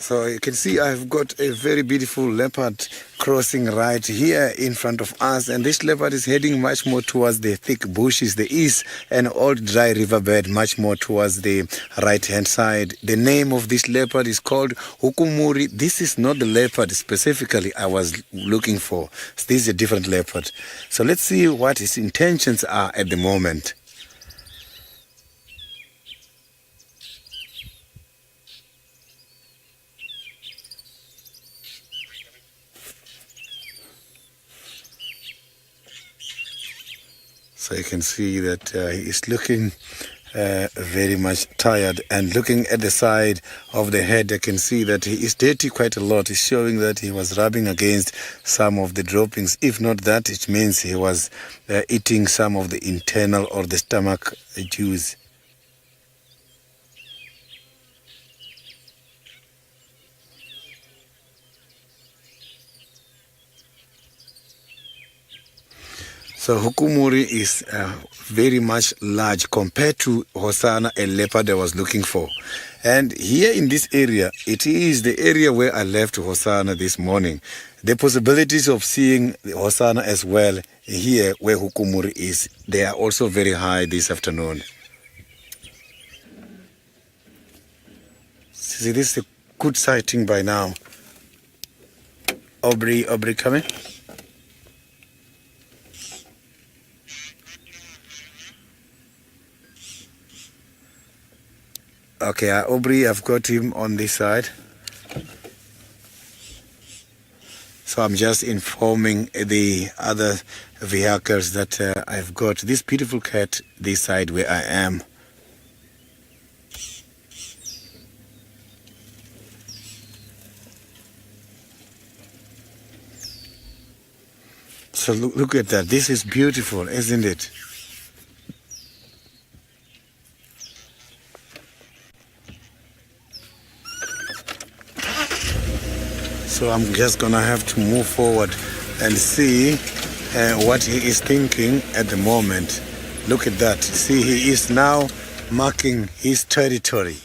So you can see I've got a very beautiful leopard crossing right here in front of us, and this leopard is heading much more towards the thick bushes, the east, and old dry riverbed much more towards the right hand side. The name of this leopard is called Hukumuri. This is not the leopard specifically I was looking for. This is a different leopard. So let's see what his intentions are at the moment. So you can see that he is looking very much tired, and looking at the side of the head, I can see that he is dirty quite a lot. It's showing that he was rubbing against some of the droppings. If not that, it means he was eating some of the internal or the stomach juice. So Hukumuri is very much large compared to Hosana, a leopard I was looking for. And here in this area, it is the area where I left Hosana this morning. The possibilities of seeing Hosana as well here where Hukumuri is, they are also very high this afternoon. See, this is a good sighting by now. Aubrey coming? Okay, Aubrey, I've got him on this side. So I'm just informing the other vehicles that I've got this beautiful cat this side where I am. So look at that. This is beautiful, isn't it? So I'm just gonna have to move forward and see what he is thinking at the moment. Look at that. See, he is now marking his territory.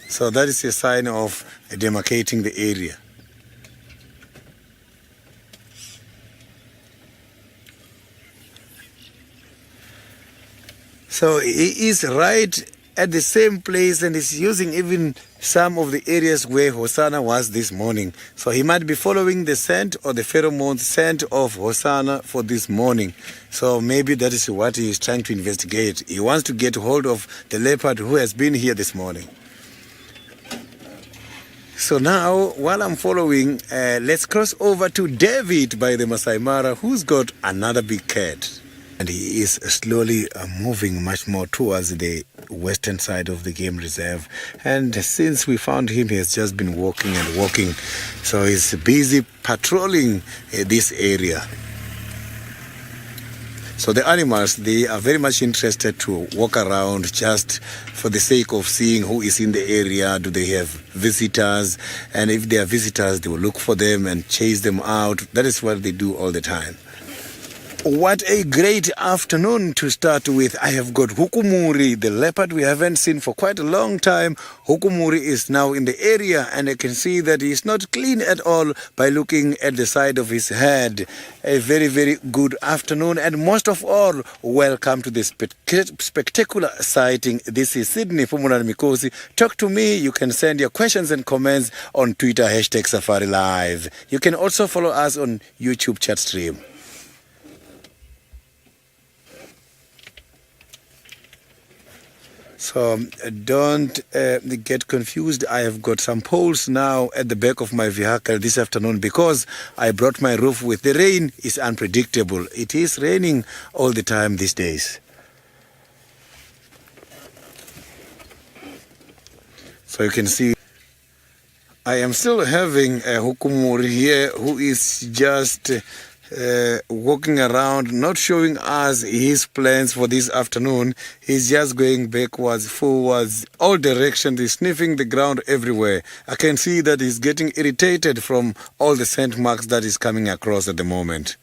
So that is a sign of demarcating the area. So he is right at the same place, and is using even some of the areas where Hosana was this morning. So he might be following the scent or the pheromone scent of Hosana for this morning. So maybe that is what he is trying to investigate. He wants to get hold of the leopard who has been here this morning. So now, while I'm following, let's cross over to David by the Masai Mara, who's got another big cat. And he is slowly moving much more towards the western side of the game reserve. And since we found him, he has just been walking and walking. So he's busy patrolling this area. So the animals, they are very much interested to walk around just for the sake of seeing who is in the area. Do they have visitors? And if they are visitors, they will look for them and chase them out. That is what they do all the time. What a great afternoon to start with. I have got Hukumuri, the leopard we haven't seen for quite a long time. Hukumuri is now in the area, and I can see that he's not clean at all by looking at the side of his head. A very, very good afternoon, and most of all, welcome to this spectacular sighting. This is Sydney Pumulan Mikosi. Talk to me. You can send your questions and comments on Twitter, #Safari Live. You can also follow us on YouTube chat stream. So don't get confused. I have got some poles now at the back of my vehicle this afternoon because I brought my roof with. The rain is unpredictable. It is raining all the time these days. So you can see I am still having a Hukumuri here who is just walking around, not showing us his plans for this afternoon. He's just going backwards, forwards, all directions. He's sniffing the ground everywhere. I can see that he's getting irritated from all the scent marks that is coming across at the moment.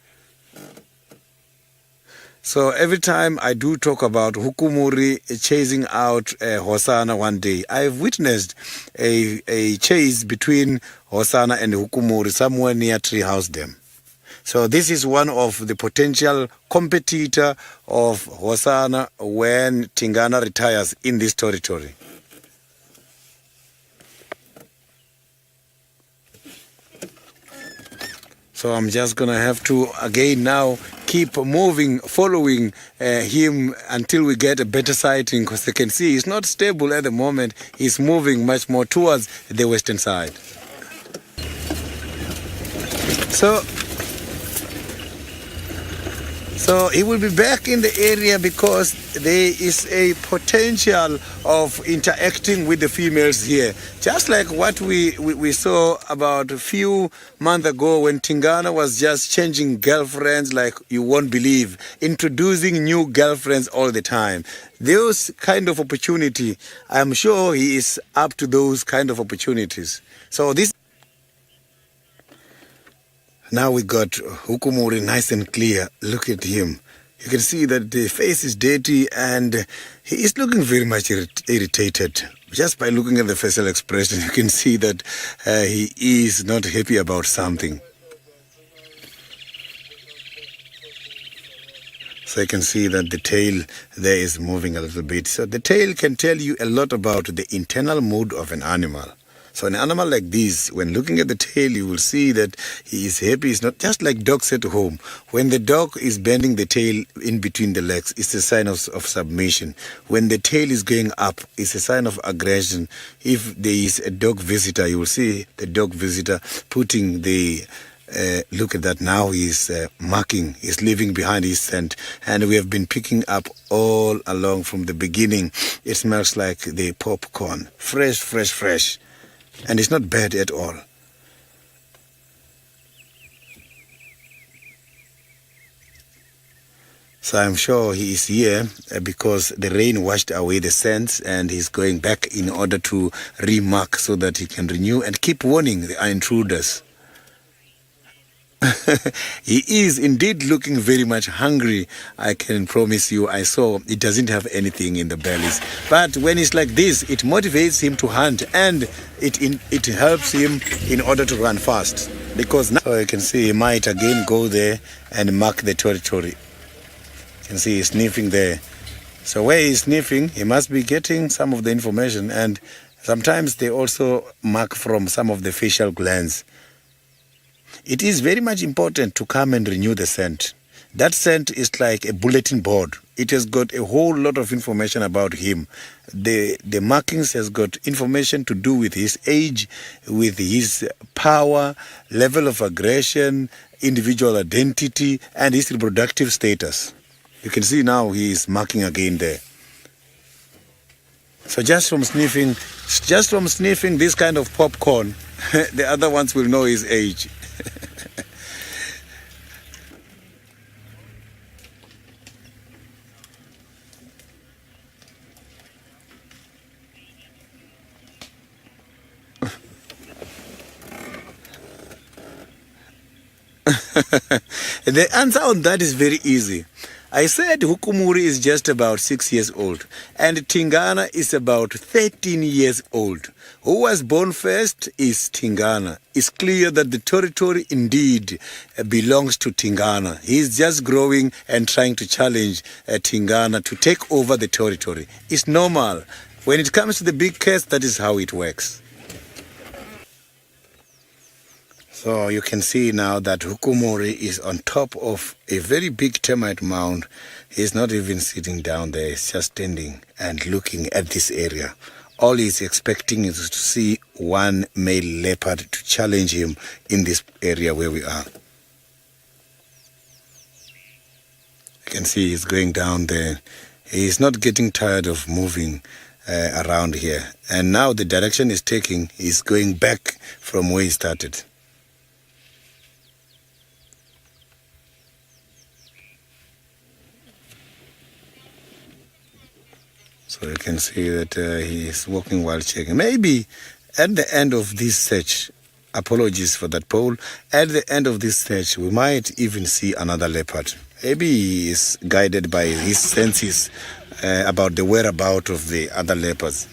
So every time I do talk about Hukumuri chasing out Hosana one day, I've witnessed a chase between Hosana and Hukumuri somewhere near Treehouse Dam. So this is one of the potential competitor of Hosana when Tingana retires in this territory. So I'm just going to have to, again now, keep moving, following him until we get a better sighting, because you can see he's not stable at the moment. He's moving much more towards the western side. So he will be back in the area because there is a potential of interacting with the females here. Just like what we saw about a few months ago when Tingana was just changing girlfriends like you won't believe, introducing new girlfriends all the time. Those kind of opportunity, I'm sure he is up to those kind of opportunities. So this... Now we got Hukumuri nice and clear. Look at him. You can see that the face is dirty and he is looking very much irritated. Just by looking at the facial expression, you can see that he is not happy about something. So you can see that the tail there is moving a little bit. So the tail can tell you a lot about the internal mood of an animal. So an animal like this, when looking at the tail, you will see that he is happy. It's not just like dogs at home. When the dog is bending the tail in between the legs, it's a sign of submission. When the tail is going up, it's a sign of aggression. If there is a dog visitor, you will see the dog visitor putting the... look at that now, he's marking, he's leaving behind his scent. And we have been picking up all along from the beginning. It smells like the popcorn. Fresh, fresh, fresh. And it's not bad at all. So I'm sure he is here because the rain washed away the scents and he's going back in order to remark so that he can renew and keep warning the intruders. He is indeed looking very much hungry. I can promise you, I saw it doesn't have anything in the bellies. But when it's like this, it motivates him to hunt and it helps him in order to run fast. Because now you can see he might again go there and mark the territory. You can see he's sniffing there. So where he's sniffing, he must be getting some of the information. And sometimes they also mark from some of the facial glands. It is very much important to come and renew the scent. That scent is like a bulletin board. It has got a whole lot of information about him. The markings has got information to do with his age, with his power, level of aggression, individual identity, and his reproductive status. You can see now he is marking again there. So just from sniffing this kind of popcorn, the other ones will know his age. The answer on that is very easy. I said Hukumuri is just about 6 years old and Tingana is about 13 years old. Who was born first is Tingana. It's clear that the territory indeed belongs to Tingana. He's just growing and trying to challenge Tingana to take over the territory. It's normal. When it comes to the big cats, that is how it works. So you can see now that Hukumuri is on top of a very big termite mound. He's not even sitting down there. He's just standing and looking at this area. All he's expecting is to see one male leopard to challenge him in this area where we are. You can see he's going down there. He's not getting tired of moving around here. And now the direction he's taking is going back from where he started. So you can see that he is walking while checking. Maybe at the end of this search, apologies for that poll, at the end of this search, we might even see another leopard. Maybe he is guided by his senses about the whereabouts of the other leopards.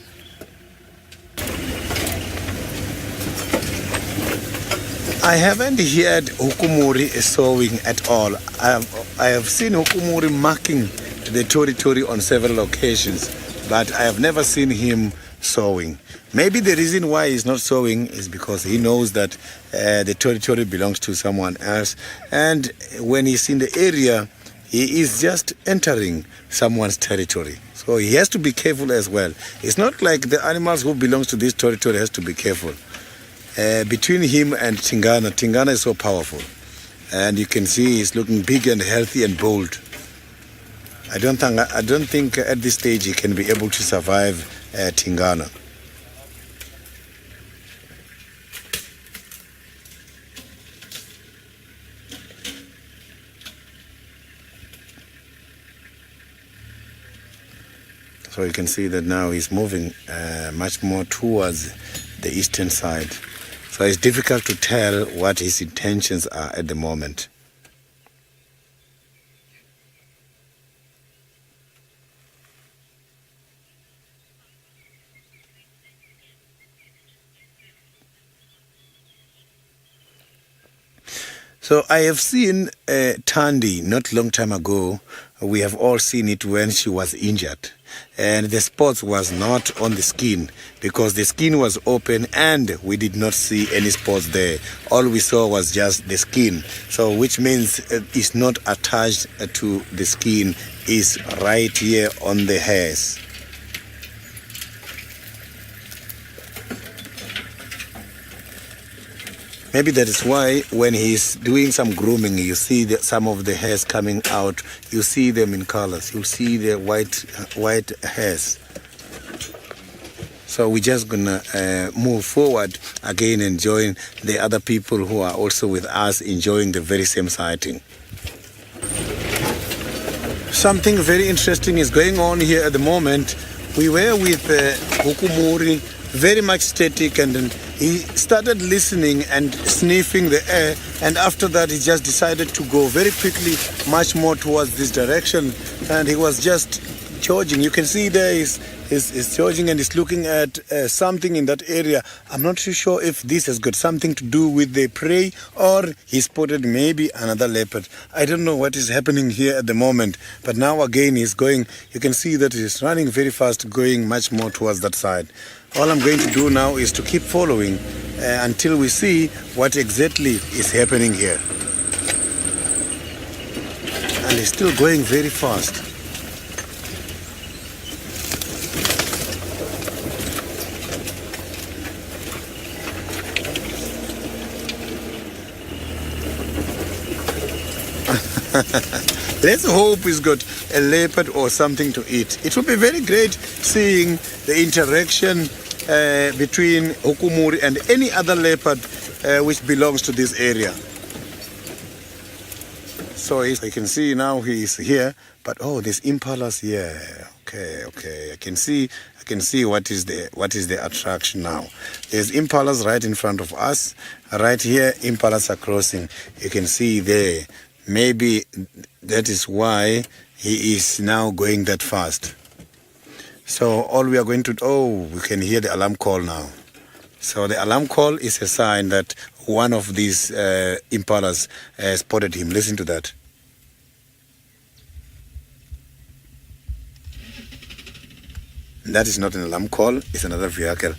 I haven't heard Hukumuri sowing at all. I have seen Hukumuri marking the territory on several occasions, but I have never seen him sowing. Maybe the reason why he's not sowing is because he knows that the territory belongs to someone else, and when he's in the area, he is just entering someone's territory. So he has to be careful as well. It's not like the animals who belongs to this territory has to be careful. Between him and Tingana is so powerful, and you can see he's looking big and healthy and bold. I don't think at this stage he can be able to survive Tingana. So you can see that now he's moving much more towards the eastern side. So it's difficult to tell what his intentions are at the moment. So I have seen Thandi not long time ago. We have all seen it when she was injured. And the spots was not on the skin because the skin was open and we did not see any spots there. All we saw was just the skin. So which means it's not attached to the skin, it's right here on the hairs. Maybe that is why when he's doing some grooming, you see some of the hairs coming out. You see them in colors. You see the white hairs. So we're just gonna move forward again and join the other people who are also with us enjoying the very same sighting. Something very interesting is going on here at the moment. We were with Hukumuri, very much static, and then he started listening and sniffing the air, and after that he just decided to go very quickly much more towards this direction, and he was just charging. You can see there is charging and is looking at something in that area. I'm not too sure if this has got something to do with the prey or he spotted maybe another leopard. I don't know what is happening here at the moment, but now again he's going. You can see that he's running very fast, going much more towards that side. All I'm going to do now is to keep following until we see what exactly is happening here. And he's still going very fast. Let's hope he's got a leopard or something to eat. It would be very great seeing the interaction between Hukumuri and any other leopard which belongs to this area. So you can see now he's here, but oh, there's impalas here. Okay. I can see what is the attraction now. There's impalas right in front of us. Right here, impalas are crossing. You can see there. Maybe that is why he is now going that fast. So all we are going to, we can hear the alarm call now. So the alarm call is a sign that one of these impalas spotted him. Listen to that. That is not an alarm call, it's another vehicle.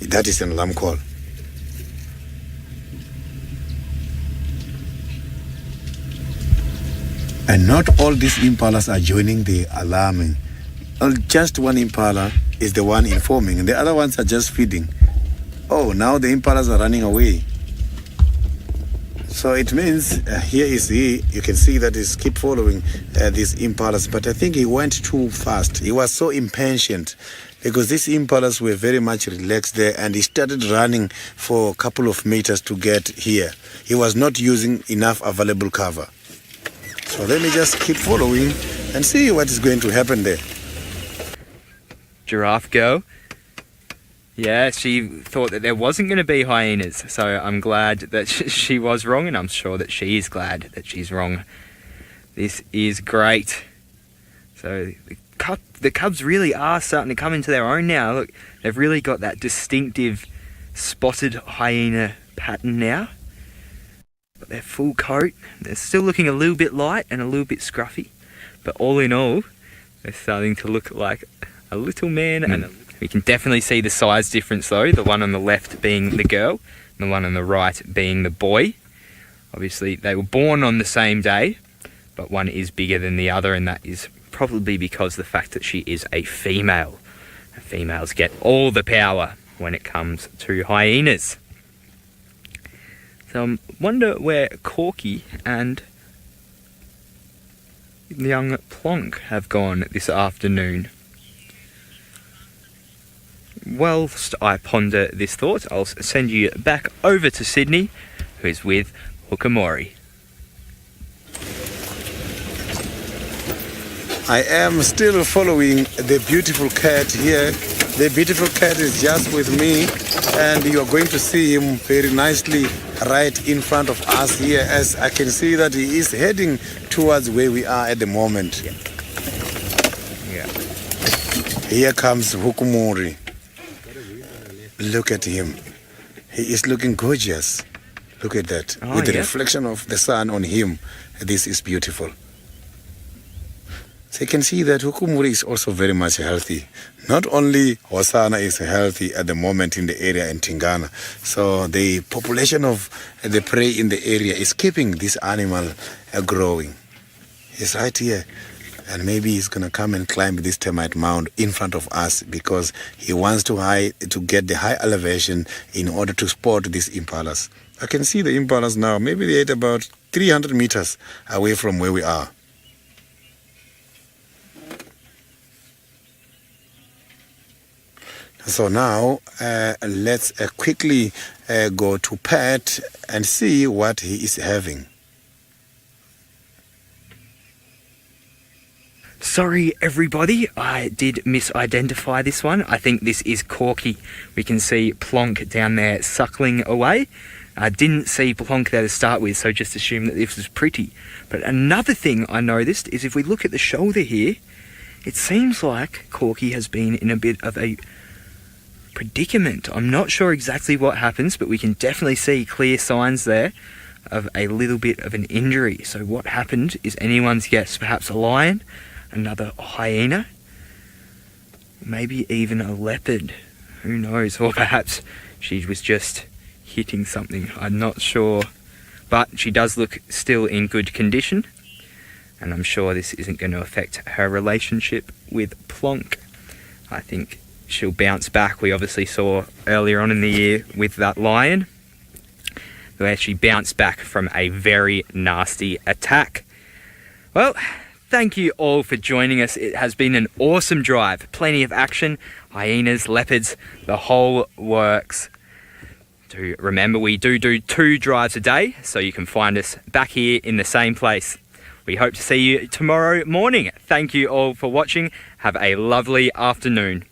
That is an alarm call. And not all these impalas are joining the alarming. Just one impala is the one informing, and the other ones are just feeding. Oh, now the impalas are running away. So it means here is he. You can see that he's keep following these impalas, but I think he went too fast. He was so impatient because these impalas were very much relaxed there, and he started running for a couple of meters to get here. He was not using enough available cover. So let me just keep following and see what is going to happen there. Giraffe girl. Yeah, she thought that there wasn't going to be hyenas, so I'm glad that she was wrong, and I'm sure that she is glad that she's wrong. This is great. So the cubs really are starting to come into their own now. Look, they've really got that distinctive spotted hyena pattern now. Got their full coat. They're still looking a little bit light and a little bit scruffy, but all in all, they're starting to look like a little man. And we can definitely see the size difference though, the one on the left being the girl and the one on the right being the boy. Obviously they were born on the same day, but one is bigger than the other, and that is probably because of the fact that she is a female. Females get all the power when it comes to hyenas. So I wonder where Corky and young Plonk have gone this afternoon. Whilst I ponder this thought, I'll send you back over to Sydney, who is with Hukumuri. I am still following the beautiful cat here. The beautiful cat is just with me, and you are going to see him very nicely right in front of us here, as I can see that he is heading towards where we are at the moment. Yeah. Here comes Hukumuri. Look at him. He is looking gorgeous. Look at that. Oh, with the yeah. reflection of the sun on him, this is beautiful. So you can see that Hukumuri is also very much healthy. Not only Hosana is healthy at the moment in the area in Tingana, so the population of the prey in the area is keeping this animal growing. He's right here. And maybe he's going to come and climb this termite mound in front of us because he wants to get the high elevation in order to spot these impalas. I can see the impalas now. Maybe they're at about 300 meters away from where we are. So now let's quickly go to Pat and see what he is having. Sorry everybody, I did misidentify this one. I think this is Corky. We can see Plonk down there suckling away. I didn't see Plonk there to start with, so just assume that this was Pretty. But another thing I noticed is if we look at the shoulder here, it seems like Corky has been in a bit of a predicament. I'm not sure exactly what happens, but we can definitely see clear signs there of a little bit of an injury. So what happened is anyone's guess, perhaps a lion, another hyena, maybe even a leopard, who knows, or perhaps she was just hitting something, I'm not sure, but she does look still in good condition, and I'm sure this isn't going to affect her relationship with Plonk. I think she'll bounce back. We obviously saw earlier on in the year with that lion where she bounced back from a very nasty attack. Well, thank you all for joining us. It has been an awesome drive. Plenty of action, hyenas, leopards, the whole works. Remember, we do 2 drives a day, so you can find us back here in the same place. We hope to see you tomorrow morning. Thank you all for watching. Have a lovely afternoon.